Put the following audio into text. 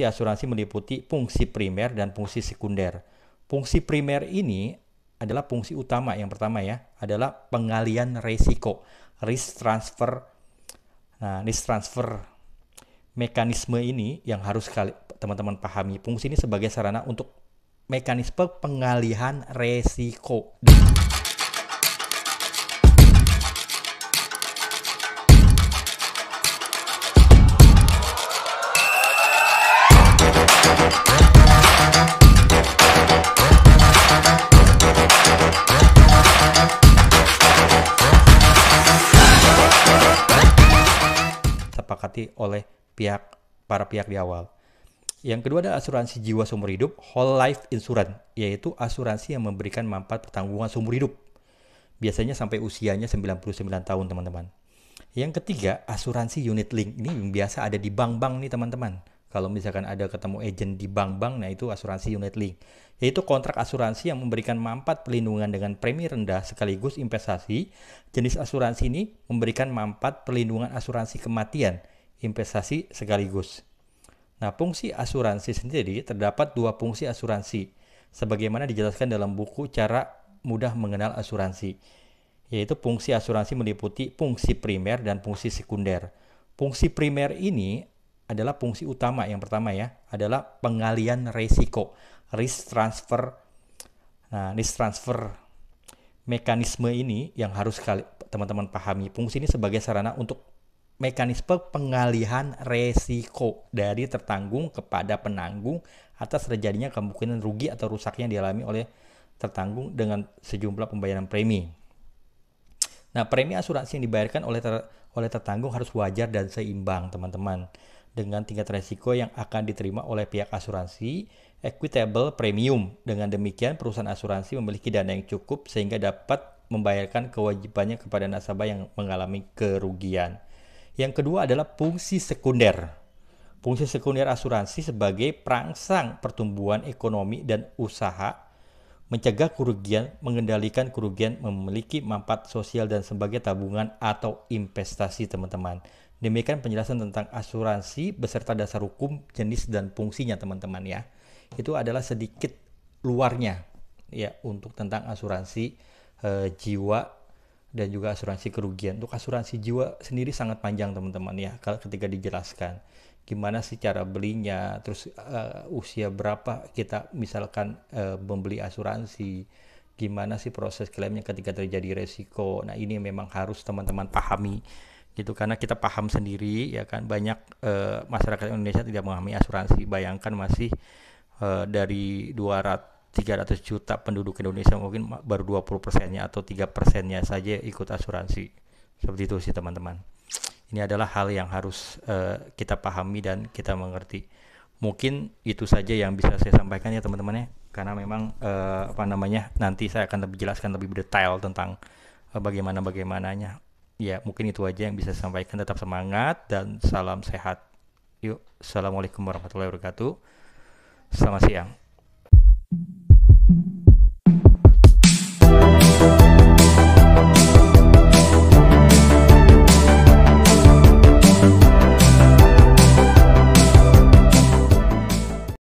Fungsi asuransi meliputi fungsi primer dan fungsi sekunder. Fungsi primer ini adalah fungsi utama. Yang pertama ya, adalah pengalian resiko, risk transfer. Nah, risk transfer mekanisme ini yang harus teman-teman pahami. Fungsi ini sebagai sarana untuk mekanisme pengalihan resiko. Sepakati oleh para pihak di awal. Yang kedua adalah asuransi jiwa seumur hidup, whole life insurance, yaitu asuransi yang memberikan manfaat pertanggungan seumur hidup. Biasanya sampai usianya 99 tahun, teman-teman. Yang ketiga, asuransi unit link. Ini yang biasa ada di bank-bank nih, teman-teman. Kalau misalkan ada ketemu agent di bank-bank, nah itu asuransi unit link. Yaitu kontrak asuransi yang memberikan manfaat perlindungan dengan premi rendah sekaligus investasi. Jenis asuransi ini memberikan manfaat perlindungan asuransi kematian, investasi sekaligus. Nah, fungsi asuransi sendiri terdapat dua fungsi asuransi, sebagaimana dijelaskan dalam buku Cara Mudah Mengenal Asuransi, yaitu fungsi asuransi meliputi fungsi primer dan fungsi sekunder. Fungsi primer ini adalah fungsi utama. Yang pertama ya, adalah pengalian resiko, risk transfer. Nah, risk transfer mekanisme ini yang harus teman-teman pahami. Fungsi ini sebagai sarana untuk mekanisme pengalihan resiko dari tertanggung kepada penanggung atas terjadinya kemungkinan rugi atau rusaknya dialami oleh tertanggung dengan sejumlah pembayaran premi. Nah, premi asuransi yang dibayarkan oleh tertanggung harus wajar dan seimbang, teman-teman, dengan tingkat resiko yang akan diterima oleh pihak asuransi, equitable premium. Dengan demikian, perusahaan asuransi memiliki dana yang cukup sehingga dapat membayarkan kewajibannya kepada nasabah yang mengalami kerugian. Yang kedua adalah fungsi sekunder. Fungsi sekunder asuransi sebagai perangsang pertumbuhan ekonomi dan usaha, mencegah kerugian, mengendalikan kerugian, memiliki manfaat sosial dan sebagai tabungan atau investasi, teman-teman. Demikian penjelasan tentang asuransi beserta dasar hukum, jenis dan fungsinya, teman-teman ya. Itu adalah sedikit luarnya ya untuk tentang asuransi jiwa dan juga asuransi kerugian. Untuk asuransi jiwa sendiri sangat panjang, teman-teman ya, kalau ketika dijelaskan gimana sih cara belinya, terus usia berapa kita misalkan membeli asuransi, gimana sih proses klaimnya ketika terjadi resiko. Nah, ini memang harus teman-teman pahami gitu, karena kita paham sendiri ya kan, banyak masyarakat Indonesia tidak memahami asuransi. Bayangkan masih dari 300 juta penduduk Indonesia mungkin baru 20%-nya atau 3%-nya saja ikut asuransi. Seperti itu sih, teman-teman. Ini adalah hal yang harus kita pahami dan kita mengerti. Mungkin itu saja yang bisa saya sampaikan ya, teman-teman ya, karena memang nanti saya akan lebih jelaskan lebih detail tentang bagaimananya. Ya, mungkin itu aja yang bisa saya sampaikan. Tetap semangat dan salam sehat. Yuk, assalamualaikum warahmatullahi wabarakatuh. Selamat siang.